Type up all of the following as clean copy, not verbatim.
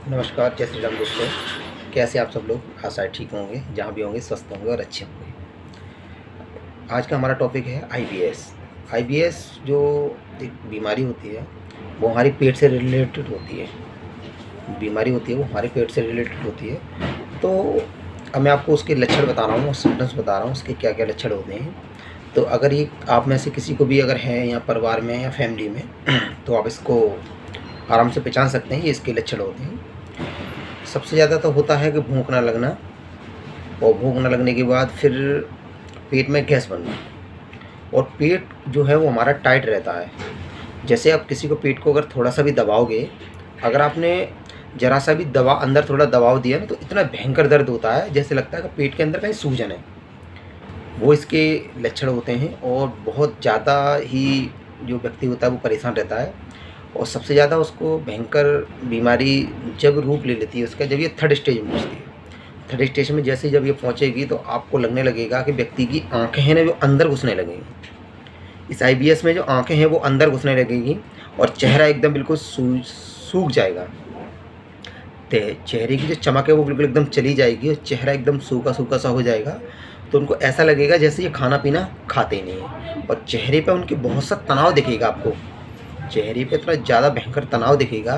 नमस्कार, जय श्री राम दोस्तों। कैसे आप सब लोग? आशा है ठीक होंगे, जहाँ भी होंगे स्वस्थ होंगे और अच्छे होंगे। आज का हमारा टॉपिक है आईबीएस। आईबीएस जो एक बीमारी होती है वो हमारी पेट से रिलेटेड होती है। बीमारी होती है वो हमारे पेट से रिलेटेड होती है। तो अब मैं आपको उसके लक्षण बता रहा हूँ और सिम्टम्स बता रहा हूँ उसके क्या क्या लक्षण होते हैं। तो अगर ये आप में से किसी को भी अगर है या परिवार में या फैमिली में तो आप इसको आराम से पहचान सकते हैं। ये इसके लक्षण होते हैं। सबसे ज़्यादा तो होता है कि भूख ना लगना, और भूख ना लगने के बाद फिर पेट में गैस बनना, और पेट जो है वो हमारा टाइट रहता है। जैसे आप किसी को पेट को अगर थोड़ा सा भी दबाओगे, अगर आपने ज़रा सा भी दबा अंदर थोड़ा दबाव दिया ना, तो इतना भयंकर दर्द होता है जैसे लगता है कि पेट के अंदर कहीं सूजन है। वो इसके लक्षण होते हैं। और बहुत ज़्यादा ही जो व्यक्ति होता है वो परेशान रहता है। और सबसे ज़्यादा उसको भयंकर बीमारी जब रूप ले लेती है उसका, जब ये थर्ड स्टेज में पहुँचती है। थर्ड स्टेज में जैसे जब ये पहुँचेगी तो आपको लगने लगेगा कि व्यक्ति की आँखें हैं ना वो अंदर घुसने लगेंगी। इस आईबीएस में जो आँखें हैं वो अंदर घुसने लगेगी और चेहरा एकदम बिल्कुल सूख जाएगा। चेहरे की जो चमक है वो बिल्कुल एकदम चली जाएगी और चेहरा एकदम सूखा सूखा सा हो जाएगा। तो उनको ऐसा लगेगा जैसे ये खाना पीना खाते ही नहीं है। और चेहरे पे उनकी बहुत सा तनाव दिखेगा आपको। चेहरे पे थोड़ा ज़्यादा भयंकर तनाव दिखेगा,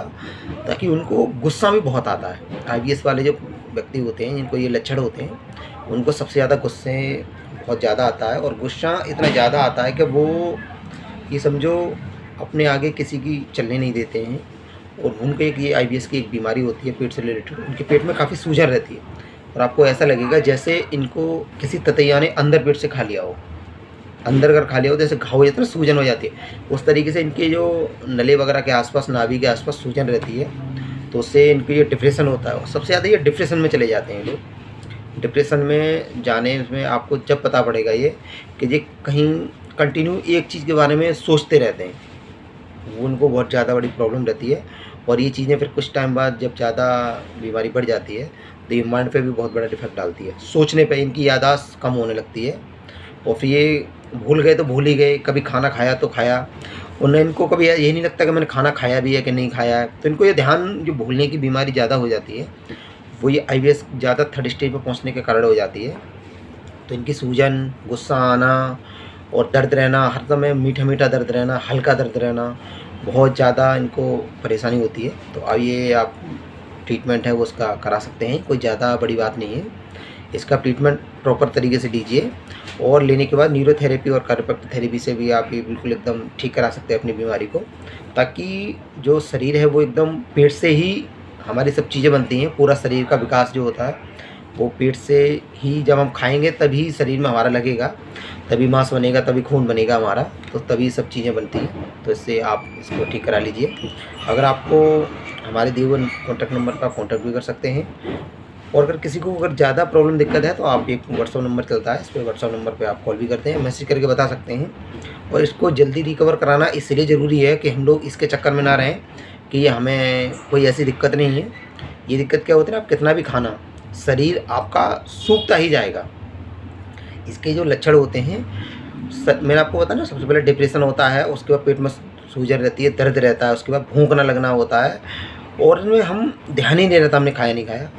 ताकि उनको गुस्सा भी बहुत आता है। आईबीएस वाले जो व्यक्ति होते हैं जिनको ये लक्षण होते हैं, उनको सबसे ज़्यादा गुस्से बहुत ज़्यादा आता है। और गुस्सा इतना ज़्यादा आता है कि वो ये समझो अपने आगे किसी की चलने नहीं देते हैं। और उनको एक ये आईबीएस की एक बीमारी होती है पेट से रिलेटेड। उनके पेट में काफ़ी सूजन रहती है और आपको ऐसा लगेगा जैसे इनको किसी ततैया ने अंदर पेट से खा लिया हो। अंदर अगर खा लिया हो तो जैसे घाव हो जाता है ना, सूजन हो जाती है। उस तरीके से इनके जो नले वगैरह के आसपास, नाभि के आसपास सूजन रहती है। तो उससे इनको ये डिप्रेशन होता है। सबसे ज़्यादा ये डिप्रेशन में चले जाते हैं लोग। डिप्रेशन में जाने में आपको जब पता पड़ेगा ये कि ये कहीं कंटिन्यू एक चीज़ के बारे में सोचते रहते हैं, वो उनको बहुत ज़्यादा बड़ी प्रॉब्लम रहती है। और ये चीज़ें फिर कुछ टाइम बाद जब ज़्यादा बीमारी बढ़ जाती है तो ये माइंड पे भी बहुत बड़ा इफेक्ट डालती है। सोचने पे इनकी याददाश्त कम होने लगती है और फिर ये भूल गए तो भूल ही गए, कभी खाना खाया तो खाया। उन्हें इनको कभी यही नहीं लगता कि मैंने खाना खाया भी है कि नहीं खाया है। तो इनको ये ध्यान, जो भूलने की बीमारी ज़्यादा हो जाती है, वो ये आईबीएस ज़्यादा थर्ड स्टेज पर पहुँचने के कारण हो जाती है। तो इनकी सूजन, गुस्सा आना और दर्द रहना, हर समय मीठा मीठा दर्द रहना, हल्का दर्द रहना, बहुत ज़्यादा इनको परेशानी होती है। तो अब ये आप ट्रीटमेंट है वो उसका करा सकते हैं, कोई ज़्यादा बड़ी बात नहीं है। इसका ट्रीटमेंट प्रॉपर तरीके से लीजिए और लेने के बाद न्यूरोथेरेपी और कायरोप्रैक्टिक थेरेपी से भी आप ये बिल्कुल एकदम ठीक करा सकते हैं अपनी बीमारी को। ताकि जो शरीर है वो एकदम पेट से ही हमारी सब चीज़ें बनती हैं। पूरा शरीर का विकास जो होता है वो पेट से ही, जब हम खाएंगे तभी शरीर में हमारा लगेगा, तभी मांस बनेगा, तभी खून बनेगा हमारा, तो तभी सब चीज़ें बनती हैं। तो इससे आप इसको ठीक करा लीजिए। अगर आपको हमारे दिए हुए कॉन्टैक्ट नंबर पर कॉन्टैक्ट भी कर सकते हैं। और अगर किसी को अगर ज़्यादा प्रॉब्लम दिक्कत है तो आप एक व्हाट्सअप नंबर चलता है, इस पर व्हाट्सअप नंबर पे आप कॉल भी करते हैं, मैसेज करके बता सकते हैं। और इसको जल्दी रिकवर कराना इसलिए ज़रूरी है कि हम लोग इसके चक्कर में ना रहें कि ये हमें कोई ऐसी दिक्कत नहीं है। ये दिक्कत क्या होती है ना, आप कितना भी खाना, शरीर आपका सूखता ही जाएगा। इसके जो लक्षण होते हैं, मैंने आपको बताया ना, सबसे पहले डिप्रेशन होता है, उसके बाद पेट में सूजन रहती है, दर्द रहता है, उसके बाद भूख ना लगना होता है, और इनमें हम ध्यान ही नहीं रहता हमने खाया नहीं खाया।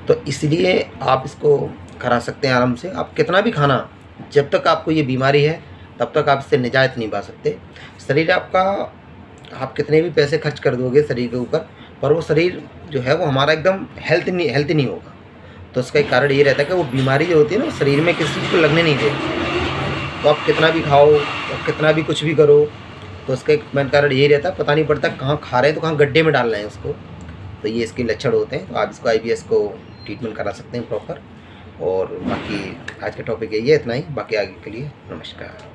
तो इसलिए आप इसको करा सकते हैं आराम से। आप कितना भी खाना, जब तक आपको ये बीमारी है तब तक आप इससे निजात नहीं पा सकते। शरीर आपका, आप कितने भी पैसे खर्च कर दोगे शरीर के ऊपर, पर वो शरीर जो है वो हमारा एकदम हेल्थी नहीं होगा। तो उसका एक कारण ये रहता है कि वो बीमारी जो होती है ना, वो शरीर में किसी चीज़ को लगने नहीं देती। तो आप कितना भी खाओ और कितना भी कुछ भी करो, तो उसका एक मेन कारण यही रहता है, पता नहीं पड़ता कहाँ खा रहे हैं तो कहाँ गड्ढे में डाल रहे हैं उसको। तो ये इसके लक्षण होते हैं। तो आप इसको आईबीएस को ट्रीटमेंट करा सकते हैं प्रॉपर। और बाकी आज का टॉपिक यही है, इतना ही। बाकी आगे के लिए नमस्कार।